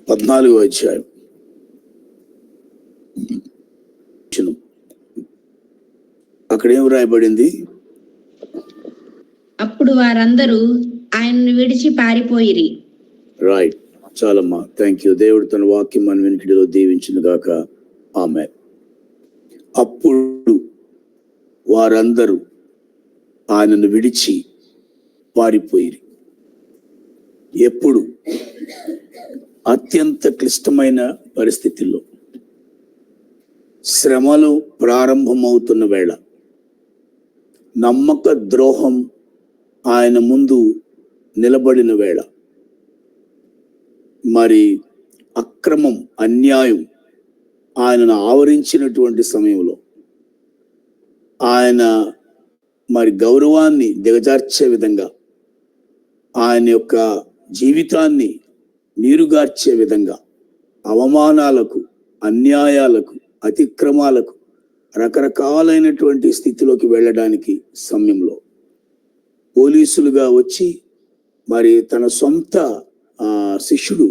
14వ అధ్యాయం. అక్కడ ఏం రాయబడింది? అప్పుడు వారందరూ ఆయనను విడిచి పారిపోయిరి. రైట్, చాలమ్మా, థ్యాంక్ యూ. దేవుడు తన వాక్యం మన వెనుకడిలో దీవించును గాక. ఆమేన్. అప్పుడు వారందరూ ఆయనను విడిచి పారిపోయిరి. ఎప్పుడు? అత్యంత క్లిష్టమైన పరిస్థితుల్లో, శ్రమలు ప్రారంభమవుతున్న వేళ, నమ్మక ద్రోహం ఆయన ముందు నిలబడిన వేళ, మరి అక్రమం, అన్యాయం ఆయనను ఆవరించినటువంటి సమయంలో, ఆయన మరి గౌరవాన్ని దిగజార్చే విధంగా, ఆయన యొక్క జీవితాన్ని నీరుగార్చే విధంగా, అవమానాలకు, అన్యాయాలకు, అతిక్రమాలకు, రకరకాలైనటువంటి స్థితిలోకి వెళ్ళడానికి సమయంలో పోలీసులుగా వచ్చి మరి తన సొంత శిష్యుడు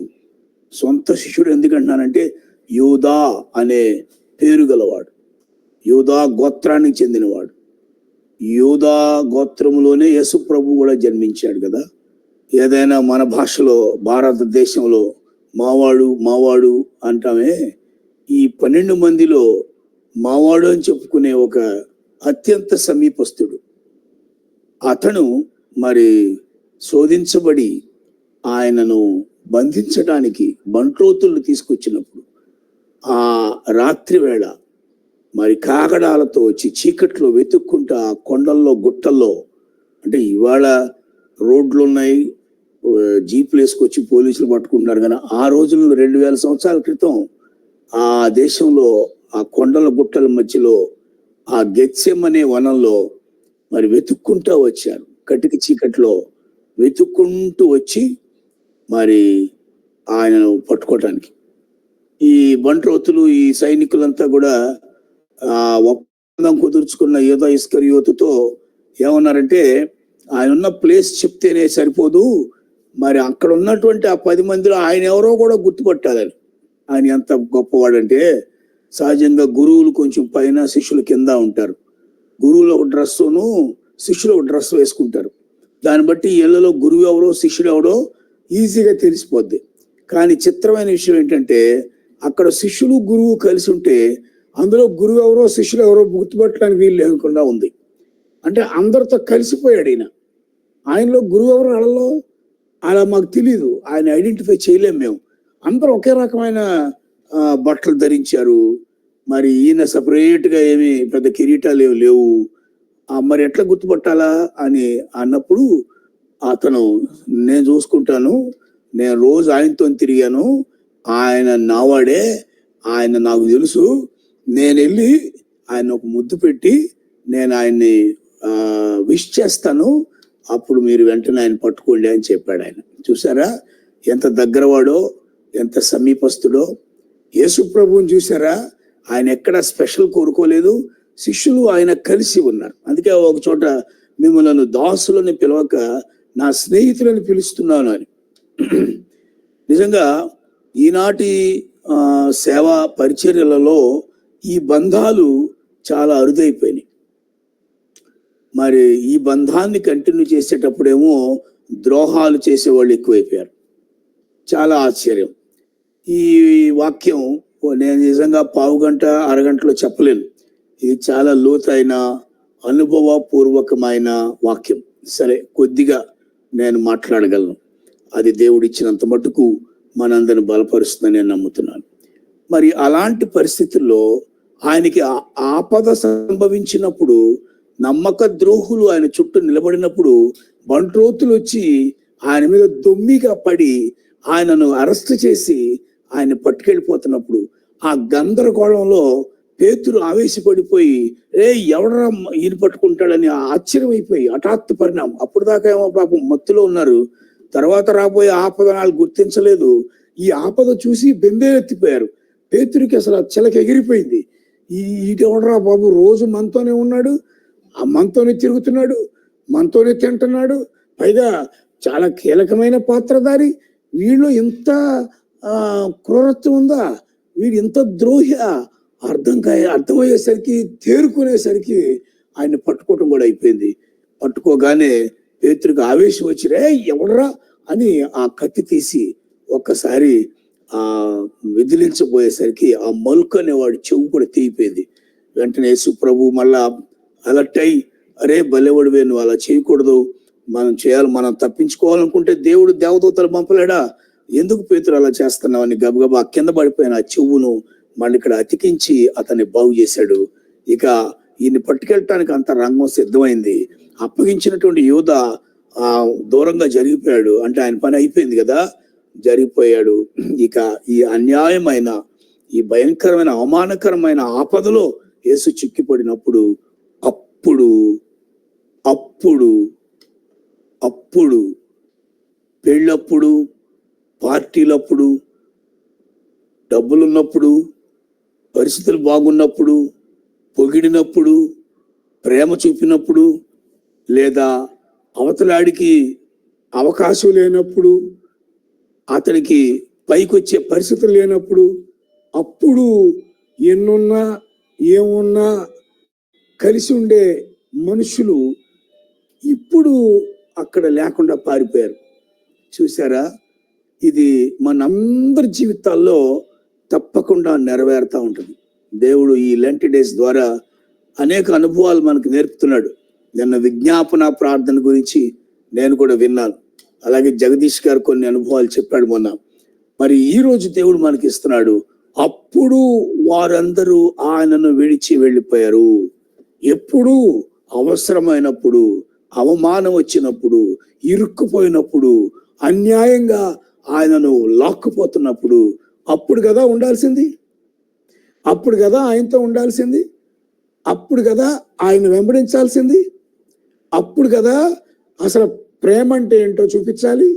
ఎందుకంటున్నానంటే యూదా అనే పేరు గలవాడు, యూదా గోత్రానికి చెందినవాడు. యూదా గోత్రములోనే యేసు ప్రభు కూడా జన్మించాడు కదా. ఏదైనా మన భాషలో భారతదేశంలో మావాడు అంటామే. ఈ 12 మందిలో మావాడు అని చెప్పుకునే ఒక అత్యంత సమీపస్తుడు అతను మరి శోధించబడి ఆయనను బంధించడానికి బంట్రోతులను తీసుకొచ్చినప్పుడు ఆ రాత్రి వేళ మరి కాగడాలతో వచ్చి చీకట్లో వెతుక్కుంటా కొండల్లో గుట్టల్లో, అంటే ఇవాళ రోడ్లు ఉన్నాయి, జీపులు వేసుకొచ్చి పోలీసులు పట్టుకుంటున్నారు, కానీ ఆ రోజుల్లో 2000 సంవత్సరాల క్రితం ఆ దేశంలో ఆ కొండల గుట్టల మధ్యలో ఆ గెత్సెమ్ అనే వనంలో మరి వెతుక్కుంటూ వచ్చారు. కటిక చీకట్లో వెతుక్కుంటూ వచ్చి మరి ఆయనను పట్టుకోవటానికి ఈ బంట్రోతులు, ఈ సైనికులంతా కూడా ఒప్పందం కుదుర్చుకున్న యూదా ఇస్కరియోతుతో ఏమన్నారంటే, ఆయన ఉన్న ప్లేస్ చెప్తేనే సరిపోదు, మరి అక్కడ ఉన్నటువంటి ఆ 10 మందిలో ఆయన ఎవరో కూడా గుర్తుపట్టాలని. ఆయన ఎంత గొప్పవాడంటే, సహజంగా గురువులు కొంచెం పైన, శిష్యులు కింద ఉంటారు. గురువులు ఒక డ్రెస్సును, శిష్యులు ఒక డ్రెస్ వేసుకుంటారు. దాన్ని బట్టి ఇళ్లలో గురువు ఎవరో శిష్యుడు ఎవరో ఈజీగా తెలిసిపోద్ది. కానీ చిత్రమైన విషయం ఏంటంటే, అక్కడ శిష్యులు గురువు కలిసి ఉంటే అందులో గురువు ఎవరో శిష్యులు ఎవరో గుర్తుపట్టడానికి వీలు లేకుండా ఉంది. అంటే అందరితో కలిసిపోయాడు ఈయన. ఆయనలో గురువు ఎవరు అడలో అలా మాకు తెలియదు, ఆయన ఐడెంటిఫై చేయలేము మేము. అందరూ ఒకే రకమైన బట్టలు ధరించారు. మరి ఈయన సపరేట్గా ఏమి పెద్ద కిరీటాలు ఏమి లేవు. మరి ఎట్లా గుర్తుపట్టాలా అని అన్నప్పుడు అతను, నేను చూసుకుంటాను, నేను రోజు ఆయనతో తిరిగాను, ఆయన నావాడే, ఆయన నాకు తెలుసు, నేను వెళ్ళి ఆయన ఒక ముద్దు పెట్టి నేను ఆయన్ని విష్ చేస్తాను, అప్పుడు మీరు వెంటనే ఆయన పట్టుకోండి అని చెప్పాడు. ఆయన చూసారా ఎంత దగ్గరవాడో, ఎంత సమీపస్తుడో. యేసు ప్రభువుని చూసారా, ఆయన ఎక్కడ స్పెషల్ కోరుకోలేదు, శిష్యులు ఆయన కలిసి ఉన్నారు. అందుకే ఒక చోట మిమ్మల్ని దాసులని పిలవక నా స్నేహితులని పిలుస్తున్నాను అని. నిజంగా ఈనాటి సేవా పరిచర్యలలో ఈ బంధాలు చాలా అరుదైపోయినాయి. మరి ఈ బంధాన్ని కంటిన్యూ చేసేటప్పుడేమో ద్రోహాలు చేసేవాళ్ళు ఎక్కువైపోయారు. చాలా ఆశ్చర్యం. ఈ వాక్యం నేను నిజంగా పావు గంట, అరగంటలో చెప్పలేను. ఇది చాలా లోతైన, అనుభవపూర్వకమైన వాక్యం. సరే, కొద్దిగా నేను మాట్లాడగలను. అది దేవుడిచ్చినంత మటుకు మనందరిని బలపరుస్తుందని నేను నమ్ముతున్నాను. మరి అలాంటి పరిస్థితుల్లో ఆయనకి ఆపద సంభవించినప్పుడు, నమ్మక ద్రోహులు ఆయన చుట్టూ నిలబడినప్పుడు, బంట్రోతులు వచ్చి ఆయన మీద దొమ్మిగా పడి ఆయనను అరెస్ట్ చేసి ఆయన పట్టుకెళ్ళిపోతున్నప్పుడు, ఆ గందరగోళంలో పేతురు ఆవేశపడిపోయి, ఎవడరా ఈయన పట్టుకుంటాడని ఆశ్చర్యమైపోయి, హఠాత్తు పరిణామం. అప్పుడు దాకా ఏమో పాపం మత్తులో ఉన్నారు, తర్వాత రాబోయే ఆపద వాళ్ళు గుర్తించలేదు. ఈ ఆపద చూసి బెంబేలెత్తిపోయారు. పేతురికి అసలు చిలక ఎగిరిపోయింది. ఈటెవడరా బాబు, రోజు మనతోనే ఉన్నాడు, ఆ మనతోనే తిరుగుతున్నాడు, మనతోనే తింటున్నాడు, పైగా చాలా కీలకమైన పాత్రధారి, వీళ్ళు ఇంత క్రూరత్వం ఉందా, వీడు ఇంత ద్రోహి అర్థమయ్యేసరికి తేరుకునేసరికి ఆయన పట్టుకోవటం కూడా అయిపోయింది. పట్టుకోగానే పేతురుకి ఆవేశం వచ్చి, రే ఎవడరా అని ఆ కత్తి తీసి ఒక్కసారి విదిలించబోయేసరికి ఆ మల్కు అనేవాడు చెవు కూడా తీయిపోయింది. వెంటనే యేసు ప్రభు మళ్ళా అలర్ట్ అయి, అరే బలేవాడివే, నువ్వు అలా చేయకూడదు, మనం తప్పించుకోవాలనుకుంటే దేవుడు దేవదూతలు పంపలేడా, ఎందుకు పేతురు అలా చేస్తున్నావు అని గబగబా కింద పడిపోయిన ఆ చెవును మళ్ళీ ఇక్కడ అతికించి అతన్ని బాగు చేశాడు. ఇక ఈయన్ని పట్టుకెళ్ళటానికి అంత రంగం సిద్ధమైంది. అప్పగించినటువంటి యూద దూరంగా జరిగిపోయాడు, అంటే ఆయన పని అయిపోయింది కదా, జరిగిపోయాడు. ఇక ఈ అన్యాయమైన, ఈ భయంకరమైన, అవమానకరమైన ఆపదలో యేసు చిక్కిపడినప్పుడు అప్పుడు అప్పుడు అప్పుడు పెళ్ళప్పుడు, పార్టీలప్పుడు, డబ్బులున్నప్పుడు, పరిస్థితులు బాగున్నప్పుడు, పొగిడినప్పుడు, ప్రేమ చూపినప్పుడు, లేదా అవతలాడికి అవకాశం లేనప్పుడు, అతనికి పైకి వచ్చే పరిస్థితులు లేనప్పుడు, అప్పుడు ఎన్నున్నా ఏమున్నా కలిసి ఉండే మనుషులు ఇప్పుడు అక్కడ లేకుండా పారిపోయారు. చూసారా, ఇది మనందరి జీవితాల్లో తప్పకుండా నెరవేరుతూ ఉంటుంది. దేవుడు ఈ లెంట్ డేస్ ద్వారా అనేక అనుభవాలు మనకు నేర్పుతున్నాడు. నిన్న విజ్ఞాపన ప్రార్థన గురించి నేను కూడా విన్నాను. అలాగే జగదీష్ గారు కొన్ని అనుభవాలు చెప్పాడు మొన్న. మరి ఈ రోజు దేవుడు మనకి ఇస్తున్నాడు, అప్పుడు వారందరూ ఆయనను విడిచి వెళ్ళిపోయారు. ఎప్పుడు? అవసరమైనప్పుడు, అవమానం వచ్చినప్పుడు, ఇరుక్కుపోయినప్పుడు, అన్యాయంగా ఆయనను లాక్కుపోతున్నప్పుడు. అప్పుడు కదా ఉండాల్సింది, అప్పుడు కదా ఆయనతో ఉండాల్సింది, అప్పుడు కదా ఆయన వెంబడించాల్సింది, అప్పుడు కదా అసలు ప్రేమ అంటే ఏంటో చూపించాలి,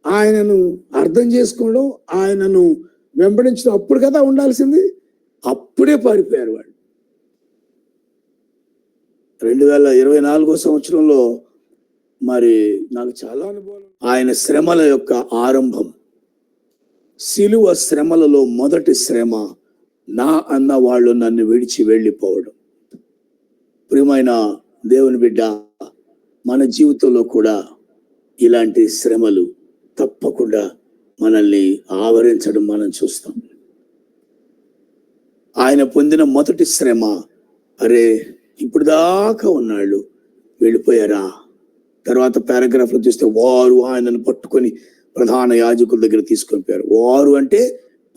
ఆయనను అర్థం చేసుకోవడం, ఆయనను వెంబడించడం అప్పుడు కదా ఉండాల్సింది. అప్పుడే పారిపోయారు వాళ్ళు. 2024 సంవత్సరంలో మరి నాకు చాలా అనుభవం. ఆయన శ్రమల యొక్క ఆరంభం, సిలువ శ్రమలలో మొదటి శ్రమ, నా అన్న వాళ్ళు నన్ను విడిచి వెళ్ళిపోవడం. ప్రియమైన దేవుని బిడ్డ, మన జీవితంలో కూడా ఇలాంటి శ్రమలు తప్పకుండా మనల్ని ఆవరించడం మనం చూస్తాం. ఆయన పొందిన మొదటి శ్రమ, అరే ఇప్పుడు దాకా ఉన్నాళ్ళు వెళ్ళిపోయారా. తర్వాత పారాగ్రాఫ్ లో చూస్తే వారు ఆయనను పట్టుకొని ప్రధాన యాజకుల దగ్గర తీసుకొని పోయారు. వారు అంటే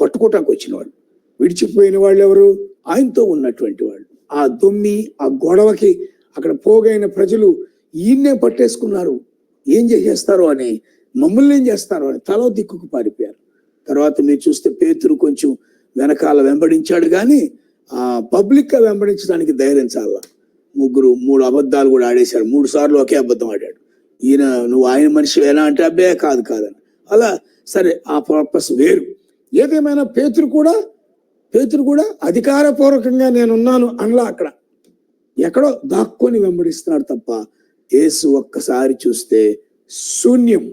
పట్టుకోవటానికి వచ్చిన వాళ్ళు, విడిచిపోయిన వాళ్ళు ఎవరు? ఆయనతో ఉన్నటువంటి వాళ్ళు. ఆ దొమ్మి, ఆ గొడవకి అక్కడ పోగైన ప్రజలు ఈయన్నే పట్టేసుకున్నారు, ఏం చేసేస్తారో అని, మమ్మల్ని ఏం చేస్తారో అని తలో దిక్కుకు పారిపోయారు. తర్వాత మీరు చూస్తే పేతురు కొంచెం వెనకాల వెంబడించాడు, కానీ పబ్లిక్ గా వెంబడించడానికి ధైర్యం చాలా. 3 అబద్ధాలు కూడా ఆడేశాడు. 3 సార్లు ఒకే అబద్ధం ఆడాడు. ఈయన నువ్వు ఆయన మనిషి ఎలా అంటే, అబ్బే కాదని. అలా సరే, ఆ పర్పస్ వేరు. ఏదేమైనా పేతురు కూడా అధికారపూర్వకంగా నేనున్నాను అనలా. అక్కడ ఎక్కడో దాక్కొని వెంబడిస్తున్నాడు తప్ప, యేసు ఒక్కసారి చూస్తే శూన్యం,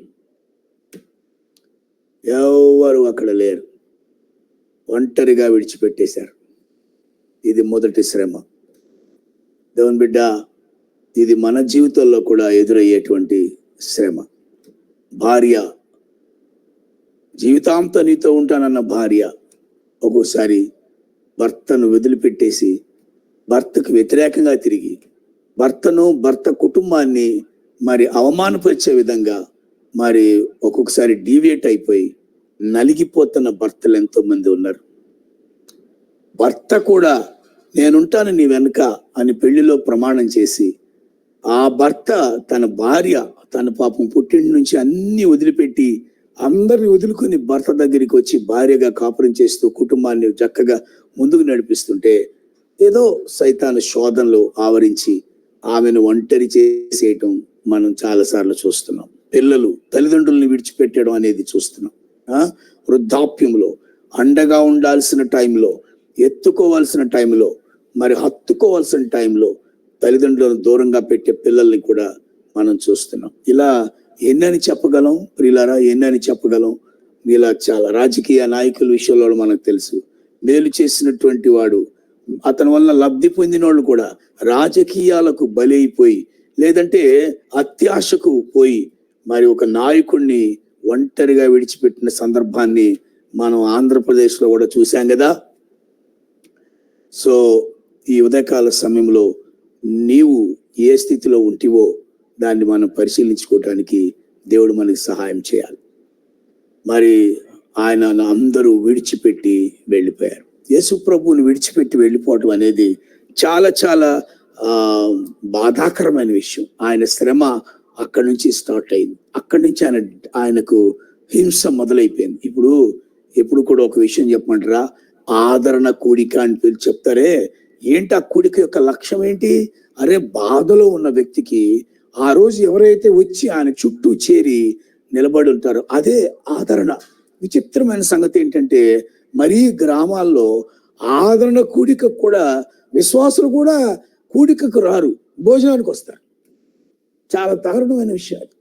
ఎవరు అక్కడ లేరు, ఒంటరిగా విడిచిపెట్టేశారు. ఇది మొదటి శ్రమ. దేవుని బిడ్డ, ఇది మన జీవితంలో కూడా ఎదురయ్యేటువంటి శ్రమ. భార్య, జీవితాంతం నీతో ఉంటానన్న భార్య ఒక్కోసారి భర్తను వదిలిపెట్టేసి భర్తకు వ్యతిరేకంగా తిరిగి భర్తను, భర్త కుటుంబాన్ని మరి అవమానపరిచే విధంగా మరి ఒక్కొక్కసారి డీవియేట్ అయిపోయి నలిగిపోతున్న భర్తలు ఎంతో మంది ఉన్నారు. భర్త కూడా నేనుంటాను నీ వెనుక అని పెళ్లిలో ప్రమాణం చేసి, ఆ భర్త తన భార్య, తన పాపం పుట్టింటి నుంచి అన్ని వదిలిపెట్టి అందరిని వదులుకొని భర్త దగ్గరికి వచ్చి భార్యగా కాపురం చేస్తూ కుటుంబాన్ని చక్కగా ముందుకు నడిపిస్తుంటే, ఏదో సైతాను శోధనలు ఆవరించి ఆమెను ఒంటరి చేసేయటం మనం చాలాసార్లు చూస్తున్నాం. పిల్లలు తల్లిదండ్రుల్ని విడిచిపెట్టడం అనేది చూస్తున్నాం. వృద్ధాప్యంలో అండగా ఉండాల్సిన టైంలో, ఎత్తుకోవాల్సిన టైంలో, మరి హత్తుకోవాల్సిన టైంలో తల్లిదండ్రులను దూరంగా పెట్టే పిల్లల్ని కూడా మనం చూస్తున్నాం. ఇలా ఎన్నని చెప్పగలం ప్రియులారా, ఎన్నని చెప్పగలం. ఇలా చాలా రాజకీయ నాయకుల విషయంలో మనకు తెలుసు. మేలు చేసినటువంటి వాడు, అతని వల్ల లబ్ధి పొందిన వాళ్ళు కూడా రాజకీయాలకు బలైపోయి, లేదంటే అత్యాశకు పోయి మరి ఒక నాయకుడిని ఒంటరిగా విడిచిపెట్టిన సందర్భాన్ని మనం ఆంధ్రప్రదేశ్లో కూడా చూసాం కదా. సో ఈ ఉదయకాల సమయంలో నీవు ఏ స్థితిలో ఉంటివో దాన్ని మనం పరిశీలించుకోవటానికి దేవుడు మనకి సహాయం చేయాలి. మరి ఆయన అందరూ విడిచిపెట్టి వెళ్ళిపోయారు. యేసు ప్రభువుని విడిచిపెట్టి వెళ్ళిపోవటం అనేది చాలా చాలా బాధాకరమైన విషయం. ఆయన శ్రమ అక్కడి నుంచి స్టార్ట్ అయింది. అక్కడి నుంచి ఆయనకు హింస మొదలైపోయింది. ఎప్పుడు కూడా ఒక విషయం చెప్పమంటారా, ఆదరణ కూడిక అని పిలిచి చెప్తారే, ఏంటి ఆ కూడిక యొక్క లక్ష్యం ఏంటి? అరే, బాధలో ఉన్న వ్యక్తికి ఆ రోజు ఎవరైతే వచ్చి ఆయన చుట్టూ చేరి నిలబడి ఉంటారో అదే ఆదరణ. విచిత్రమైన సంగతి ఏంటంటే, మరీ గ్రామాల్లో ఆదరణ కూడిక కూడా విశ్వాసులు కూడా కూడికకు రారు, భోజనానికి వస్తారు. చాలా దారుణమైన విషయాలు.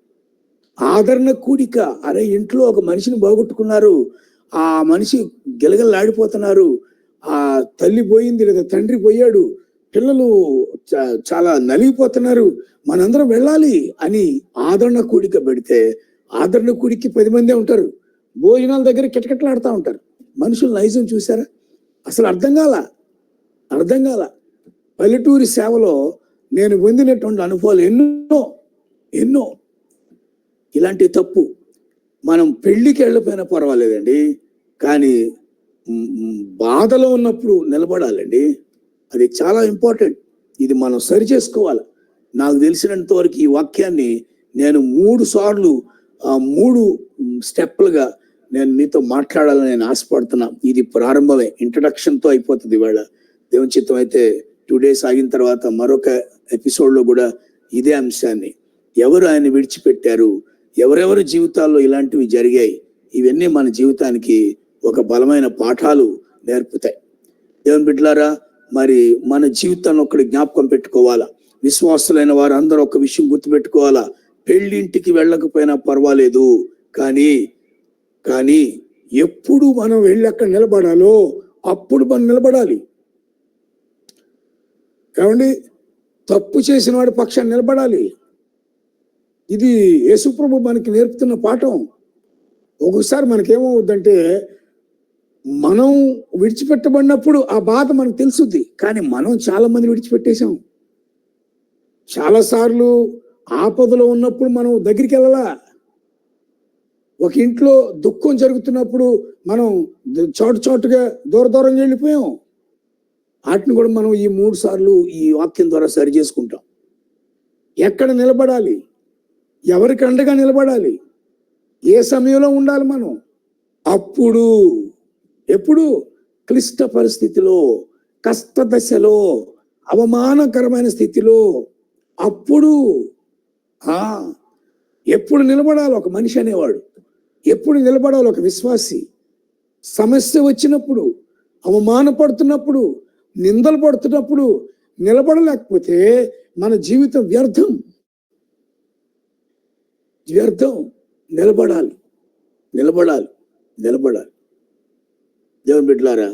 ఆదరణ కూడిక, అరే ఇంట్లో ఒక మనిషిని బాగొట్టుకున్నారు, ఆ మనిషి గిలగలాడిపోతున్నారు, ఆ తల్లి పోయింది లేదా తండ్రి పోయాడు, పిల్లలు చాలా నలిగిపోతున్నారు, మనందరం వెళ్ళాలి అని ఆదరణ కూడిక పెడితే ఆదరణ కూడికి 10 మందే ఉంటారు. భోజనాల దగ్గర కిటకిటలాడుతూ ఉంటారు. మనుషుల నైజం చూసారా? అసలు అర్థం కాల. పల్లెటూరి సేవలో నేను పొందినటువంటి అనుభవాలు ఎన్నో. ఇలాంటి తప్పు మనం పెళ్లికి వెళ్ళిపోయినా పర్వాలేదండి, కానీ బాధలో ఉన్నప్పుడు నిలబడాలండి. అది చాలా ఇంపార్టెంట్. ఇది మనం సరి చేసుకోవాలి. నాకు తెలిసినంత వరకు ఈ వాక్యాన్ని నేను 3 సార్లు 3 స్టెప్లుగా నేను మీతో మాట్లాడాలని నేను ఆశపడుతున్నా. ఇది ప్రారంభమే, ఇంట్రడక్షన్తో అయిపోతుంది. ఇవాళ దేవుని చిత్తం అయితే 2 days ఆగిన తర్వాత మరొక ఎపిసోడ్లో కూడా ఇదే అంశాన్ని, ఎవరు ఆయన విడిచిపెట్టారు, ఎవరెవరి జీవితాల్లో ఇలాంటివి జరిగాయి, ఇవన్నీ మన జీవితానికి ఒక బలమైన పాఠాలు నేర్పుతాయి. దేవుని బిడ్డలారా, మరి మన జీవితాన్ని ఒకటి జ్ఞాపకం పెట్టుకోవాలా. విశ్వాసులైన వారు అందరూ ఒక విషయం గుర్తుపెట్టుకోవాలా, పెళ్ళింటికి వెళ్ళకపోయినా పర్వాలేదు, కానీ ఎప్పుడు మనం వెళ్ళి అక్కడ నిలబడాలో అప్పుడు మనం నిలబడాలి. కాబట్టి తప్పు చేసిన వాడి పక్షాన్ని నిలబడాలి. ఇది యేసుప్రభు మనకి నేర్పుతున్న పాఠం. ఒక్కొక్కసారి మనకేమవుద్దంటే, మనం విడిచిపెట్టబడినప్పుడు ఆ బాధ మనకు తెలుసుద్ది, కానీ మనం చాలా మంది విడిచిపెట్టేశాం. చాలాసార్లు ఆపదలో ఉన్నప్పుడు మనం దగ్గరికి వెళ్ళాలా. ఒక ఇంట్లో దుఃఖం జరుగుతున్నప్పుడు మనం చోటుగా దూరంగా వెళ్ళిపోయాం. వాటిని కూడా మనం ఈ 3 సార్లు ఈ వాక్యం ద్వారా సరి చేసుకుంటాం. ఎక్కడ నిలబడాలి, ఎవరికి అండగా నిలబడాలి, ఏ సమయంలో ఉండాలి మనం, ఎప్పుడు క్లిష్ట పరిస్థితిలో, కష్ట దశలో, అవమానకరమైన స్థితిలో, ఎప్పుడు నిలబడాలి ఒక మనిషి అనేవాడు, ఎప్పుడు నిలబడాలి ఒక విశ్వాసి. సమస్య వచ్చినప్పుడు, అవమానపడుతున్నప్పుడు, నిందలు పడుతున్నప్పుడు నిలబడలేకపోతే మన జీవితం వ్యర్థం. నిలబడాలి. దేవుని బిడ్డలారా,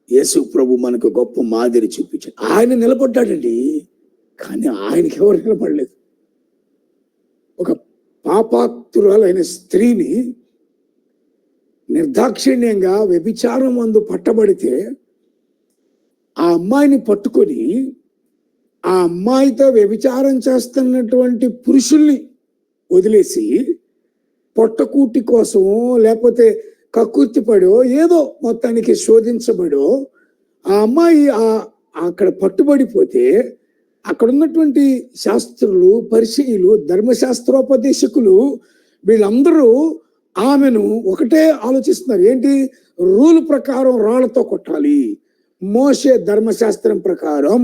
యేసు ప్రభు మనకు గొప్ప మాదిరి చూపించాడు. ఆయన నిలబడ్డాడండి, కానీ ఆయనకి ఎవరు నిలబడలేదు. ఒక పాపాత్తురాలైన స్త్రీని నిర్దాక్షిణ్యంగా వ్యభిచారం మందు పట్టబడితే ఆ అమ్మాయిని పట్టుకొని ఆ అమ్మాయితో వ్యభిచారం చేస్తున్నటువంటి పురుషుల్ని వదిలేసి పొట్టకూటి కోసమో లేకపోతే కక్కుర్తిపడో ఏదో మొత్తానికి శోధించబడో ఆ అమ్మాయి అక్కడ పట్టుబడిపోతే అక్కడ ఉన్నటువంటి శాస్త్రులు, పరిచయులు, ధర్మశాస్త్రోపదేశకులు వీళ్ళందరూ ఆమెను ఒకటే ఆలోచిస్తున్నారు. ఏంటి? రూల్ ప్రకారం రాళ్లతో కొట్టాలి. మోషే ధర్మశాస్త్రం ప్రకారం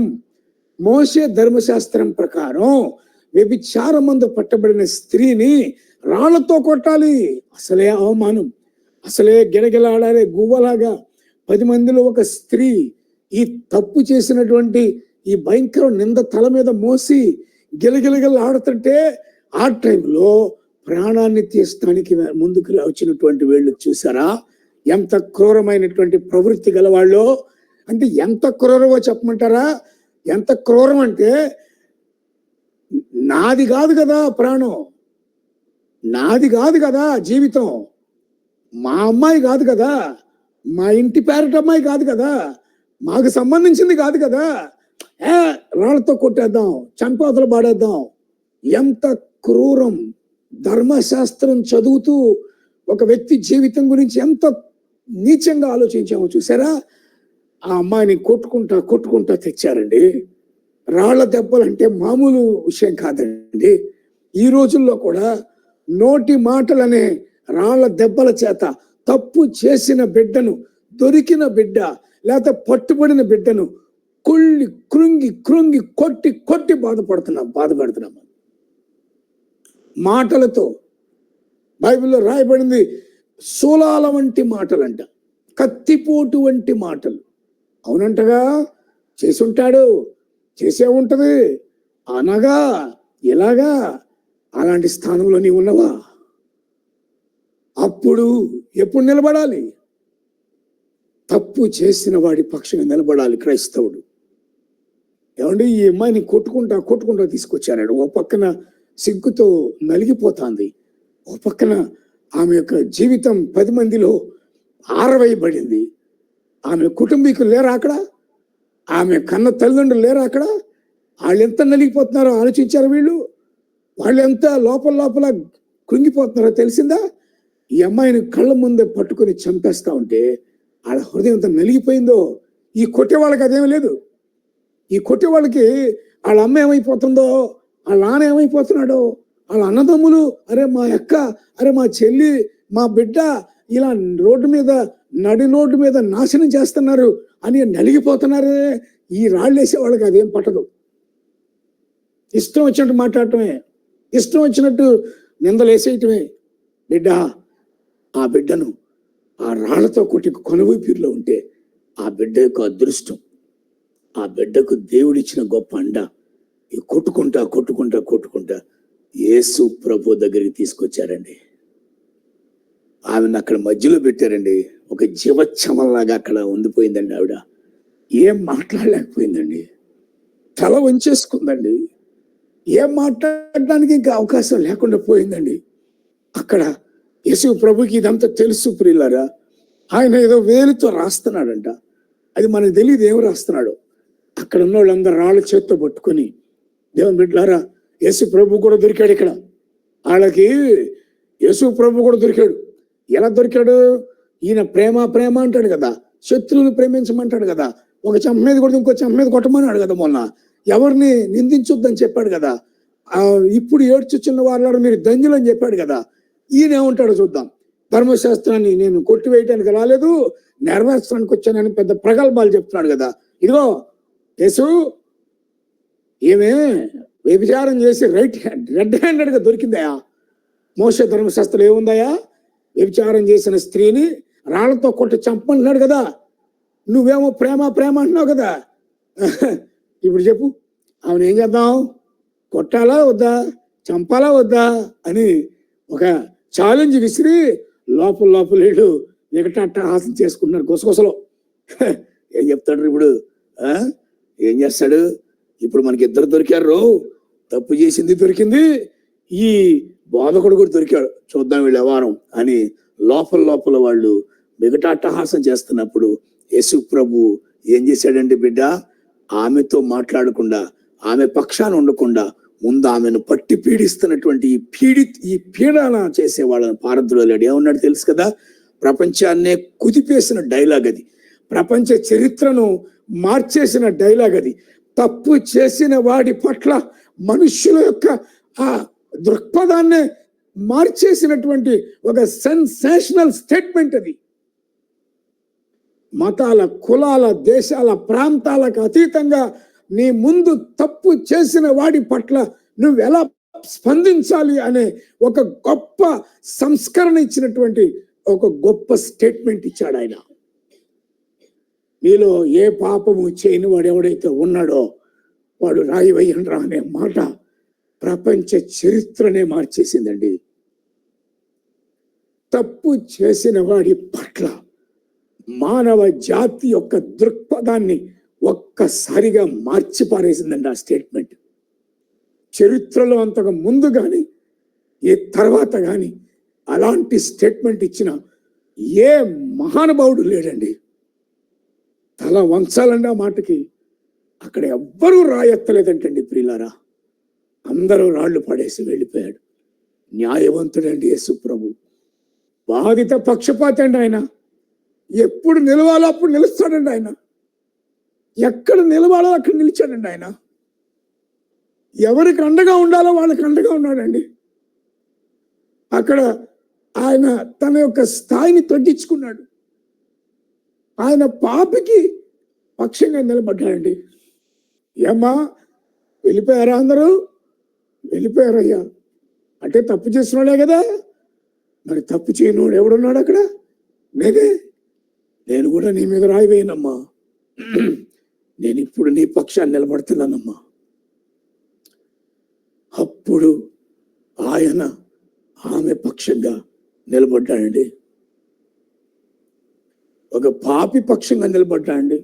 వ్యభిచారమందు పట్టబడిన స్త్రీని రాళ్లతో కొట్టాలి. అసలే అవమానం, అసలే గిలగిలాడాలి గువ్వలాగా 10 మందిలో ఒక స్త్రీ ఈ తప్పు చేసినటువంటి ఈ భయంకర నింద తల మీద మోసి గిలగిలగిల ఆడుతుంటే ఆ టైంలో ప్రాణాన్ని తీస్తానికి ముందుకు వచ్చినటువంటి వీళ్ళు చూసారా ఎంత క్రూరమైనటువంటి ప్రవృత్తి గలవాళ్ళో. అంటే ఎంత క్రూరమో చెప్పమంటారా? ఎంత క్రూరం అంటే, నాది కాదు కదా ప్రాణం, నాది కాదు కదా జీవితం, మా అమ్మాయి కాదు కదా, మా ఇంటి పేరట అమ్మాయి కాదు కదా, మాకు సంబంధించింది కాదు కదా, రాళ్లతో కొట్టేద్దాం, చంపవతలు పాడేద్దాం. ఎంత క్రూరం! ధర్మశాస్త్రం చదువుతూ ఒక వ్యక్తి జీవితం గురించి ఎంత నీచంగా ఆలోచించామో చూసారా? ఆ అమ్మాయిని కొట్టుకుంటా తెచ్చారండి. రాళ్ల దెబ్బలు అంటే మామూలు విషయం కాదండి. ఈ రోజుల్లో కూడా నోటి మాటలనే రాళ్ల దెబ్బల చేత తప్పు చేసిన బిడ్డను, దొరికిన బిడ్డ లేకపోతే పట్టుబడిన బిడ్డను కృంగి కొట్టి బాధపెడుతున్నాం మాటలతో. బైబిల్లో రాయబడింది శూలాల వంటి మాటలంట, కత్తిపోటు వంటి మాటలు. అవునంటగా, చేసుంటాడు, చేసే ఉంటది, అనగా ఇలాగా. అలాంటి స్థానంలో నీవు ఉన్నవా? అప్పుడు ఎప్పుడు నిలబడాలి? తప్పు చేసిన వాడి పక్షంగా నిలబడాలి క్రైస్తవుడు. ఏమండి, ఈ అమ్మాయిని కొట్టుకుంటా తీసుకొచ్చారు. ఓ పక్కన సిగ్గుతో నలిగిపోతాంది, ఓ పక్కన ఆమె యొక్క జీవితం 10 మందిలో ఆరవేయబడింది. ఆమె కుటుంబీకులు లేరా అక్కడ? ఆమె కన్న తల్లిదండ్రులు లేరా అక్కడ? వాళ్ళు ఎంత నలిగిపోతున్నారో ఆలోచించారు వీళ్ళు. వాళ్ళు ఎంత లోపల కృంగిపోతున్నారో తెలిసిందా? ఈ అమ్మాయిని కళ్ళ ముందే పట్టుకొని చంపేస్తా ఉంటే వాళ్ళ హృదయం ఎంత నలిగిపోయిందో. ఈ కొట్టే వాళ్ళకి అదేమీ లేదు. ఈ కొట్టే వాళ్ళకి వాళ్ళ అమ్మ ఏమైపోతుందో, వాళ్ళ నాన్న ఏమైపోతున్నాడో, వాళ్ళ అన్నదమ్ములు, అరే మా అక్క, అరే మా చెల్లి, మా బిడ్డ ఇలా నడి రోడ్డు మీద నాశనం చేస్తున్నారు అని నలిగిపోతున్నారే. ఈ రాళ్ళు వేసే వాళ్ళకి అదేం పట్టదు. ఇష్టం వచ్చినట్టు మాట్లాడటమే, ఇష్టం వచ్చినట్టు నిందలు వేసేయటమే. ఆ బిడ్డను ఆ రాళ్లతో కొట్టి కొనవైపులో ఉంటే ఆ బిడ్డ యొక్క అదృష్టం, ఆ బిడ్డకు దేవుడిచ్చిన గొప్ప అండ. కొట్టుకుంటా యేసు ప్రభు దగ్గరికి తీసుకొచ్చారండి. ఆమెను అక్కడ మధ్యలో పెట్టారండి. ఒక జీవచ్చమల్లాగా అక్కడ ఉండిపోయిందండి. ఆవిడ ఏం మాట్లాడలేకపోయిందండి, తల వంచేసుకుందండి. ఏం మాట్లాడడానికి ఇంకా అవకాశం లేకుండా పోయిందండి. అక్కడ యేసు ప్రభుకి ఇదంతా తెలుసు ప్రియులారా. ఆయన ఏదో వేలుతో రాస్తున్నాడంట, అది మనకు తెలియదు ఏం రాస్తున్నాడు. అక్కడ ఉన్న వాళ్ళందరూ రాళ్ళ చేత్తో పట్టుకొని, దేవుని బిడ్డలారా, యేసు ప్రభు కూడా దొరికాడు ఇక్కడ. వాళ్ళకి యేసు ప్రభు కూడా దొరికాడు. ఎలా దొరికాడు? ఈయన ప్రేమ అంటాడు కదా, శత్రువులు ప్రేమించమంటాడు కదా, ఒక చెంప మీద కొడితే ఇంకో చెంప మీద కొట్టమన్నాడు కదా, మొన్న ఎవరిని నిందించొద్దని చెప్పాడు కదా, ఇప్పుడు ఏడ్చుచున్న వారు మీరు ధన్యులు అని చెప్పాడు కదా. ఈయన ఏమంటాడో చూద్దాం. ధర్మశాస్త్రాన్ని నేను కొట్టివేయటానికి రాలేదు, నెరవేర్చడానికి వచ్చానని పెద్ద ప్రగల్భాలు చెప్తున్నాడు కదా. ఇదిగో యేసు, ఏమే వ్యభిచారం చేసి రెడ్ హ్యాండెడ్గా దొరికిందయా? మోషే ధర్మశాస్త్రం ఏముందయా? వ్యభిచారం చేసిన స్త్రీని రాళ్లతో కొట్టి చంపమంటున్నాడు కదా, నువ్వేమో ప్రేమ అంటున్నావు కదా. ఇప్పుడు చెప్పు, ఆమెను ఏం చేద్దాం? కొట్టాలా వద్దా, చంపాలా వద్దా అని ఒక ఛాలెంజ్ విసిరి లోపల హాసం చేసుకుంటున్నారు గుసగుసలో. ఏం చెప్తాడు ఇప్పుడు? ఏం చేస్తాడు ఇప్పుడు? మనకి ఇద్దరు దొరికారు, తప్పు చేసింది దొరికింది, ఈ బోధకుడు కూడా దొరికాడు, చూద్దాం వీళ్ళు వ్యవహారం అని లోపల వాళ్ళు మిగటాట్టహాసం చేస్తున్నప్పుడు యేసు ప్రభు ఏం చేశాడండి? బిడ్డ, ఆమెతో మాట్లాడకుండా, ఆమె పక్షాన ఉండకుండా ముందు ఆమెను పట్టి పీడిస్తున్నటువంటి ఈ పీడన చేసే వాళ్ళని పారద్రోలాడు. ఏమన్నాడు తెలుసు కదా? ప్రపంచాన్నే కుదిపేసిన డైలాగ్ అది, ప్రపంచ చరిత్రను మార్చేసిన డైలాగ్ అది. తప్పు చేసిన వాడి పట్ల మనుష్యుల యొక్క ఆ దృక్పథాన్నే మార్చేసినటువంటి ఒక సెన్సేషనల్ స్టేట్మెంట్ అది. మతాల, కులాల, దేశాల, ప్రాంతాలకు అతీతంగా నీ ముందు తప్పు చేసిన వాడి పట్ల నువ్వు ఎలా స్పందించాలి అనే ఒక గొప్ప సంస్కరణ ఇచ్చినటువంటి ఒక గొప్ప స్టేట్మెంట్ ఇచ్చాడు ఆయన. మీలో ఏ పాపము చేయని వాడు ఎవడైతే ఉన్నాడో వాడు రాయి వేయండి రా అనే మాట ప్రపంచ చరిత్రనే మార్చేసిందండి. తప్పు చేసిన వాడి పట్ల మానవ జాతి యొక్క దృక్పథాన్ని ఒక్కసారిగా మార్చి పారేసిందండి ఆ స్టేట్మెంట్. చరిత్రలో అంతకు ముందు కానీ ఏ తర్వాత కానీ అలాంటి స్టేట్మెంట్ ఇచ్చిన ఏ మహానుభావుడు లేడండి. తల వంచాలండి ఆ మాటకి. అక్కడ ఎవ్వరూ రాయెత్తలేదంటండి ప్రియులారా. అందరూ రాళ్లు పడేసి వెళ్ళిపోయాడు. న్యాయవంతుడండి యేసు ప్రభు. బాధిత పక్షపాతి అండి ఆయన. ఎప్పుడు నిలవాలో అప్పుడు నిలుస్తాడండి ఆయన. ఎక్కడ నిలవాలో అక్కడ నిలిచాడండి ఆయన. ఎవరికి అండగా ఉండాలో వాళ్ళకి అండగా ఉన్నాడండి. అక్కడ ఆయన తన యొక్క స్థాయిని తగ్గించుకున్నాడు. ఆయన పాపికి పక్షంగా నిలబడ్డాడండి. ఏమ్మా వెళ్ళిపోయారా? అందరూ వెళ్ళిపోయారయ్యా. అంటే తప్పు చేసినోడే కదా. మరి తప్పు చేయనోడు ఎవడున్నాడు అక్కడ? నేను కూడా నీ మీద రాయి వేయనమ్మా. నేను ఇప్పుడు నీ పక్షాన్ని నిలబడుతున్నానమ్మా. అప్పుడు ఆయన ఆమె పక్షంగా నిలబడ్డాడండి. ఒక పాపి పక్షంగా నిలబడ్డాడండి.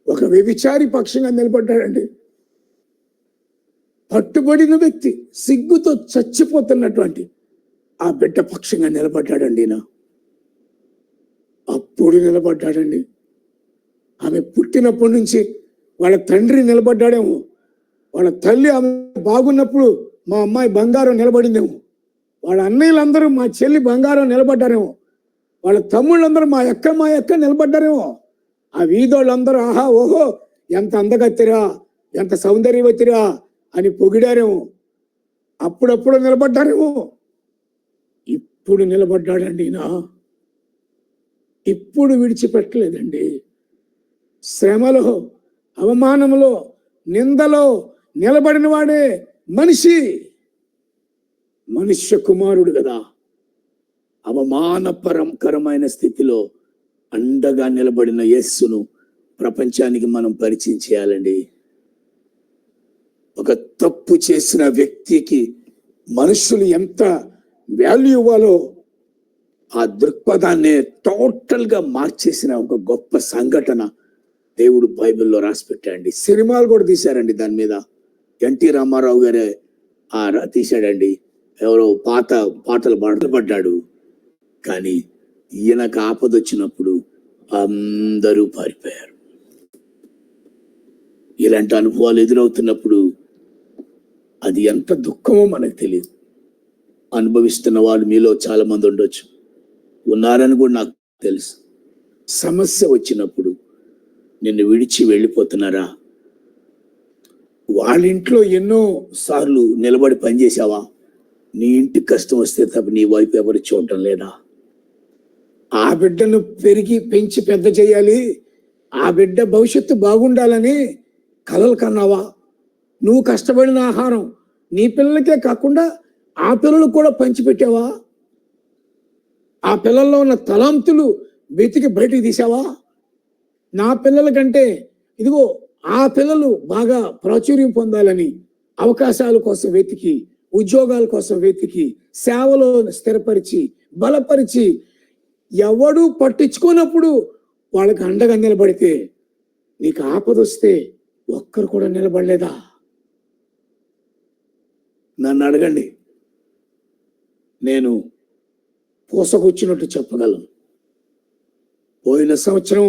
ఒక వ్యభిచారి పక్షంగా నిలబడ్డాడండి. పట్టుబడిన వ్యక్తి, సిగ్గుతో చచ్చిపోతున్నటువంటి ఆ బిడ్డ పక్షంగా నిలబడ్డాడండి. అప్పుడు నిలబడ్డాడండి. ఆమె పుట్టినప్పటి నుంచి వాళ్ళ తండ్రి నిలబడ్డాడేమో, వాళ్ళ తల్లి ఆమె బాగున్నప్పుడు మా అమ్మాయి బంగారం నిలబడిందేమో, వాళ్ళ అన్నయ్యలందరూ మా చెల్లి బంగారం నిలబడ్డారేమో, వాళ్ళ తమ్ముళ్ళందరూ మా అక్క నిలబడ్డారేమో, ఆ వీధోళ్ళందరూ ఆహా ఓహో ఎంత అందగత్తిరా, ఎంత సౌందర్యవతిరా అని పొగిడారేమో, అప్పుడప్పుడు నిలబడ్డారేమో. ఇప్పుడు నిలబడ్డాడండి. ఇప్పుడు విడిచిపెట్టలేదండి. శ్రమలో, అవమానంలో, నిందలో నిలబడిన వాడే మనిషి, మనుష్య కుమారుడు కదా. అవమానపరకరమైన స్థితిలో అండగా నిలబడిన యేసును ప్రపంచానికి మనం పరిచయం చేయాలండి. ఒక తప్పు చేసిన వ్యక్తికి మనుషులు ఎంత వాల్యూ ఇవ్వాలో ఆ దృక్పథాన్ని టోటల్ గా మార్చేసిన ఒక గొప్ప సంఘటన దేవుడు బైబిల్లో రాసి పెట్టాడండి. సినిమాలు కూడా తీశారండి దాని మీద. ఎన్టీ రామారావు గారే తీశాడండి. ఎవరో పాటలు పాడబడ్డాడు. కానీ ఈయనకు ఆపదొచ్చినప్పుడు అందరూ పారిపోయారు. ఇలాంటి అనుభవాలు ఎదురవుతున్నప్పుడు అది ఎంత దుఃఖమో మనకు తెలియదు. అనుభవిస్తున్న వాళ్ళు మీలో చాలా మంది ఉండొచ్చు, ఉన్నారని కూడా నాకు తెలుసు. సమస్య వచ్చినప్పుడు నిన్ను విడిచి వెళ్ళిపోతున్నారా? వాళ్ళ ఇంట్లో ఎన్నో సార్లు నిలబడి పనిచేసావా? నీ ఇంటికి కష్టం వస్తే తప్ప నీ వైపు ఎవరు చూడటం లేదా? ఆ బిడ్డను పెంచి పెద్ద చేయాలి, ఆ బిడ్డ భవిష్యత్తు బాగుండాలని కలలు కన్నావా? నువ్వు కష్టపడిన ఆహారం నీ పిల్లలకే కాకుండా ఆ పిల్లలకు కూడా పంచిపెట్టావా? ఆ పిల్లల్లో ఉన్న తలాంతులు వెతికి బయటికి తీసావా? నా పిల్లల కంటే ఇదిగో ఆ పిల్లలు బాగా ప్రాచుర్యం పొందాలని అవకాశాల కోసం వెతికి, ఉద్యోగాల కోసం వెతికి, సేవలో స్థిరపరిచి బలపరిచి ఎవడు పట్టించుకున్నప్పుడు వాళ్ళకి అండగా నిలబడితే నీకు ఆపదొస్తే ఒక్కరు కూడా నిలబడలేదా? నన్ను అడగండి, నేను పూసకొచ్చినట్టు చెప్పగలను. పోయిన సంవత్సరం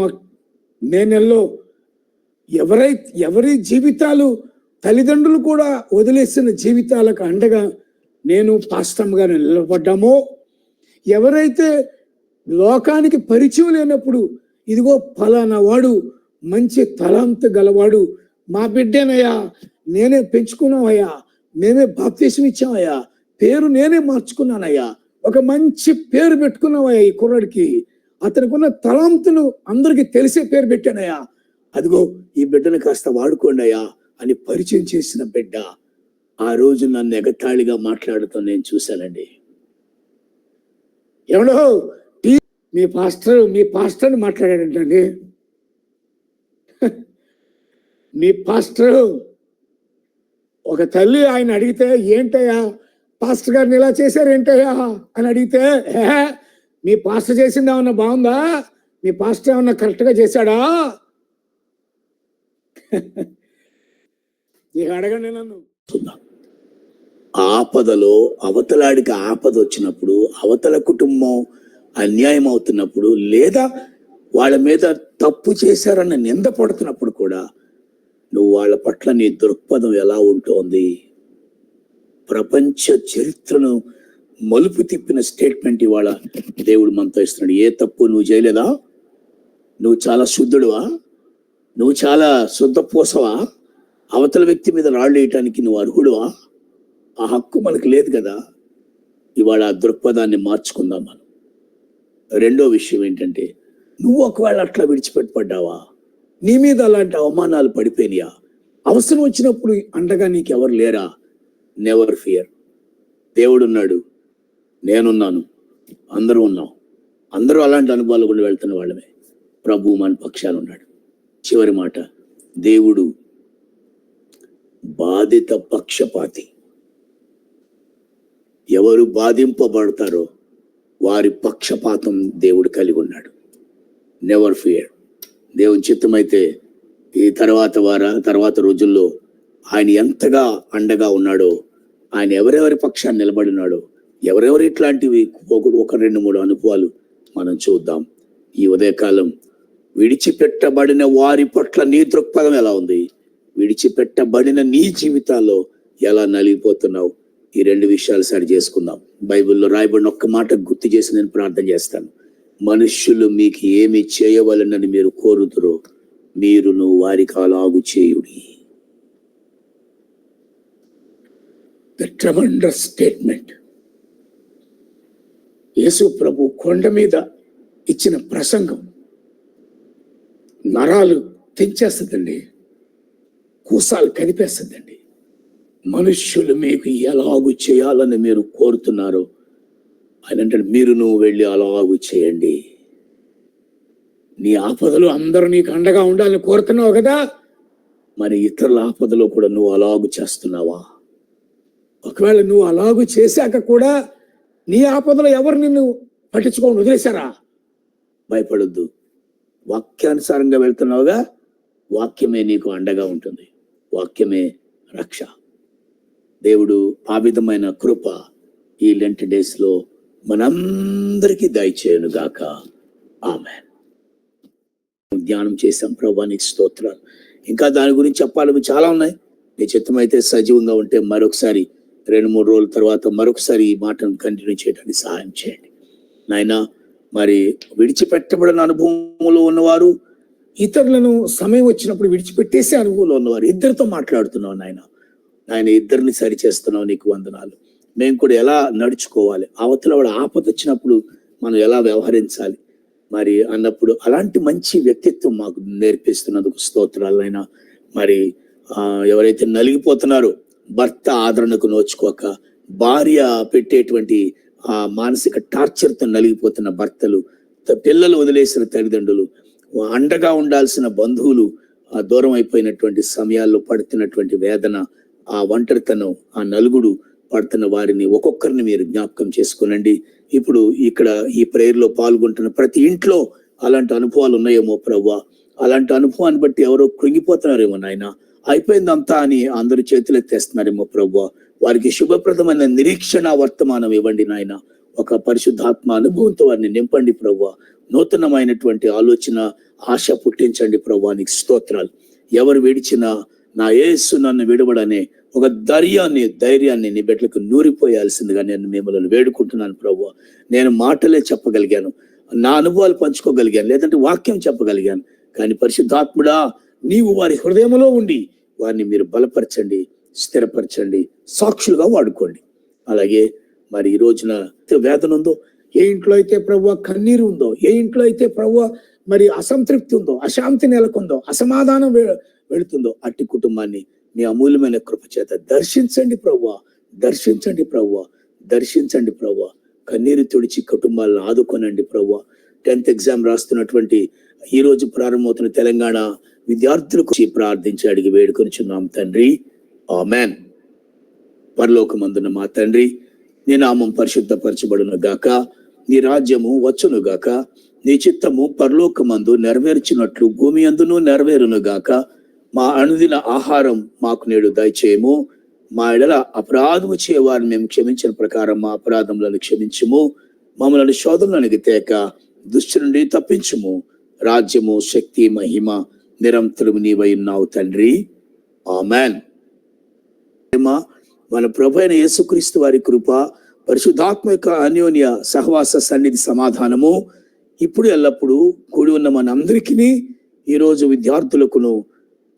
మే నెలలో ఎవరి జీవితాలు తల్లిదండ్రులు కూడా వదిలేసిన జీవితాలకు అండగా నేను పాస్టమ్ గారు నిలబడ్డామో, ఎవరైతే లోకానికి పరిచయం లేనప్పుడు ఇదిగో ఫలానా వాడు మంచి తలాంతు గలవాడు, మా బిడ్డేనయ్యా, నేనే పెంచుకున్నామయ్యా, మేమే బాప్తీసం ఇచ్చామయ్యా, పేరు నేనే మార్చుకున్నానయ్యా, ఒక మంచి పేరు పెట్టుకున్నామయ్యా ఈ కుర్రాడికి, అతనికి ఉన్న తలాంతును అందరికీ తెలిసే పేరు పెట్టానయ్యా, అదిగో ఈ బిడ్డను కాస్త వాడుకోండి అయ్యా అని పరిచయం చేసిన బిడ్డ ఆ రోజు నన్ను ఎగతాళిగా మాట్లాడుతూ నేను చూశానండి. ఎవడో మీ పాస్టర్ని మాట్లాడాడంటండి. మీ పాస్టర్ ఒక తల్లి ఆయన అడిగితే, ఏంటయ్యా పాస్టర్ గారిని ఇలా చేశారేంటయ్యా అని అడిగితే, మీ పాస్టర్ చేసింది ఏమన్నా బాగుందా? మీ పాస్టర్ ఏమన్నా కరెక్ట్ గా చేశాడా? ఇక అడగండి నన్ను. ఆపదలో అవతలాడికి ఆపద వచ్చినప్పుడు, అవతల కుటుంబం అన్యాయం అవుతున్నప్పుడు, లేదా వాళ్ళ మీద తప్పు చేశారన్న నింద పడుతున్నప్పుడు కూడా నువ్వు వాళ్ళ పట్ల నీ దృక్పథం ఎలా ఉంటోంది? ప్రపంచ చరిత్రను మలుపు తిప్పిన స్టేట్మెంట్ ఇవాళ దేవుడు మనతో ఇస్తున్నాడు. ఏ తప్పు నువ్వు చేయలేదా? నువ్వు చాలా శుద్ధుడువా? నువ్వు చాలా శుద్ధ పూసవా? అవతల వ్యక్తి మీద రాళ్ళు వేయటానికి నువ్వు అర్హుడువా? ఆ హక్కు మనకు లేదు కదా. ఇవాళ ఆ దృక్పథాన్ని మార్చుకుందాం మనం. రెండో విషయం ఏంటంటే, నువ్వు ఒకవేళ అట్లా విడిచిపెట్టబడ్డావా? నీ మీద అలాంటి అవమానాలు పడిపోయినాయా? అవసరం వచ్చినప్పుడు అండగా నీకెవరు లేరా? Never fear. దేవుడున్నాడు, నేనున్నాను, అందరూ ఉన్నాం. అందరూ అలాంటి అనుభవాలు కూడా వెళ్తున్న వాళ్ళమే. ప్రభు మన పక్షాన ఉన్నాడు. చివరి మాట, దేవుడు బాధిత పక్షపాతి. ఎవరు బాధింపబడతారో వారి పక్షపాతం దేవుడు కలిగి ఉన్నాడు. Never fear. దేవుని చిత్తమైతే ఈ తర్వాత రోజుల్లో ఆయన ఎంతగా అండగా ఉన్నాడో, ఆయన ఎవరెవరి పక్షాన్ని నిలబడినాడో, ఎవరెవరు ఇట్లాంటివి ఒక 2-3 అనుభవాలు మనం చూద్దాం. ఈ ఉదయకాలం విడిచిపెట్టబడిన వారి పట్ల నీ దృక్పథం ఎలా ఉంది? విడిచిపెట్టబడిన నీ జీవితాల్లో ఎలా నలిగిపోతున్నావు? ఈ 2 విషయాలు సరి చేసుకుందాం. బైబిల్లో రాయబడిన ఒక్క మాట గుర్తు చేసి నేను ప్రార్థన చేస్తాను. మనుష్యులు మీకు ఏమి చేయవలనని మీరు కోరుతురో మీరును వారికి అలాగు చేయుడి. The tremendous statement. యేసు ప్రభు కొండ మీద ఇచ్చిన ప్రసంగం నరాలు తెంచేస్తుందండి, కూసాలు కనిపేస్తుందండి. మనుష్యులు మీకు ఎలాగు చేయాలని మీరు కోరుతున్నారో ఆయన అంటే మీరును వెళ్ళి అలాగు చేయండి. నీ ఆపదలో అందరూ నీకు అండగా ఉండాలని కోరుతున్నావు కదా, మరి ఇతరుల ఆపదలో కూడా నువ్వు అలాగు చేస్తున్నావా? ఒకవేళ నువ్వు అలాగు చేశాక కూడా నీ ఆపదలో ఎవరు నిన్ను పట్టించుకోని వదిలేశారా? భయపడొద్దు. వాక్యానుసారంగా వెళ్తున్నావుగా, వాక్యమే నీకు అండగా ఉంటుంది. వాక్యమే రక్ష. దేవుడు ఆ విధమైన కృప ఈ లెంట్ డేస్ లో మనందరికీ దయచేయను గాక. ఆమేన్. ధ్యానం చేసాం. ప్రభువా నీకు స్తోత్రాలు. ఇంకా దాని గురించి చెప్పాలని చాలా ఉన్నాయి. నీ చిత్తమైతే సజీవంగా ఉంటే మరొకసారి 2-3 రోజుల తర్వాత మరొకసారి ఈ మాటను కంటిన్యూ చేయడానికి సహాయం చేయండి నాయనా. మరి విడిచిపెట్టబడిన అనుభవంలో ఉన్నవారు, ఇతరులను సమయం వచ్చినప్పుడు విడిచిపెట్టేసే అనుభవంలో ఉన్నవారు, ఇద్దరితో మాట్లాడుతున్నావు నాయన. ఆయన ఇద్దరిని సరి చేస్తున్నావు, నీకు వందనాలు. మేము కూడా ఎలా నడుచుకోవాలి, అవతల వాడు ఆపద వచ్చినప్పుడు మనం ఎలా వ్యవహరించాలి మరి అన్నప్పుడు అలాంటి మంచి వ్యక్తిత్వం మాకు నేర్పిస్తున్నందుకు స్తోత్రాలైనా. మరి ఎవరైతే నలిగిపోతున్నారో, భర్త ఆదరణకు నోచుకోక, భార్య పెట్టేటువంటి ఆ మానసిక టార్చర్తో నలిగిపోతున్న భర్తలు, పిల్లలు వదిలేసిన తల్లిదండ్రులు, అండగా ఉండాల్సిన బంధువులు దూరం అయిపోయినటువంటి సమయాల్లో పడుతున్నటువంటి వేదన, ఆ ఒంటరితనం, ఆ నలుగుడు పడుతున్న వారిని ఒక్కొక్కరిని మీరు జ్ఞాపకం చేసుకోనండి. ఇప్పుడు ఇక్కడ ఈ ప్రేయర్ లో పాల్గొంటున్న ప్రతి ఇంట్లో అలాంటి అనుభవాలు ఉన్నాయేమో ప్రభువా. అలాంటి అనుభవాన్ని బట్టి ఎవరో కృంగిపోతున్నారేమో నాయన, అయిపోయిందంతా అని అందరు చేతులు ఎత్తేస్తున్నారేమో ప్రభువా. వారికి శుభప్రదమైన నిరీక్షణ వర్తమానం ఇవ్వండి నాయన. ఒక పరిశుద్ధాత్మ అనుభవంతో వారిని నింపండి ప్రభువా. నూతనమైనటువంటి ఆలోచన, ఆశ పుట్టించండి ప్రభువా. నీకు స్తోత్రాలు. ఎవరు విడిచినా నా యేసు నన్ను విడవడనే ఒక ధైర్యాన్ని నీ బిడ్డలకు నూరిపోయాల్సిందిగా నేను మిమ్మల్ని వేడుకుంటున్నాను ప్రభువా. నేను మాటలే చెప్పగలిగాను, నా అనుభవాలు పంచుకోగలిగాను, లేదంటే వాక్యం చెప్పగలిగాను. కానీ పరిశుద్ధాత్ముడా, నీవు వారి హృదయంలో ఉండి వారిని మీరు బలపరచండి, స్థిరపరచండి, సాక్షులుగా వాడుకోండి. అలాగే మరి ఈ రోజున వేదన ఉందో, ఏ ఇంట్లో అయితే ప్రభువా కన్నీరు ఉందో, ఏ ఇంట్లో అయితే ప్రభువా మరి అసంతృప్తి ఉందో, అశాంతి నెలకొందో, అసమాధానం వెళుతుందో, అట్టి కుటుంబాన్ని మీ అమూల్యమైన కృప చేత దర్శించండి ప్రభువా. దర్శించండి ప్రభువా. దర్శించండి ప్రభువా. కన్నీరు తుడిచి కుటుంబాలను ఆదుకోనండి ప్రభువా. 10th ఎగ్జామ్ రాస్తున్నటువంటి ఈ రోజు ప్రారంభమవుతున్న తెలంగాణ విద్యార్థులకు ప్రార్థించి అడిగి వేడుకొనిచున్నాం తండ్రి. ఆమెన్. పరలోకమందున్న మా తండ్రి, నీ నామం పరిశుద్ధపరచబడును గాక, నీ రాజ్యము వచ్చును గాక, నీ చిత్తము పరలోకమందు నెరవేర్చినట్లు భూమి అందును నెరవేరును గాక. మా అనుదిన ఆహారం మాకు నేడు దయచేయము. మా ఎడల అపరాధము చేయవారిని మేము క్షమించిన ప్రకారం మా అపరాధములను క్షమించుము. మమ్మల్ని శోధనలకు తేక దుష్టు నుండి తప్పించుము. రాజ్యము, శక్తి, మహిమ నిరంతరము నీవై ఉన్నావు తండ్రి. ఆమెన్. మన ప్రభు అయిన యేసుక్రీస్తు వారి కృప, పరిశుద్ధాత్మ యొక్క అన్యోన్య సహవాస సన్నిధి సమాధానము ఇప్పుడు ఎల్లప్పుడూ కూడి ఉన్న మనందరికీ, ఈరోజు విద్యార్థులకును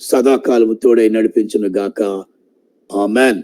సదాకాలము తోడై నడిపించును గాక. ఆమెన్.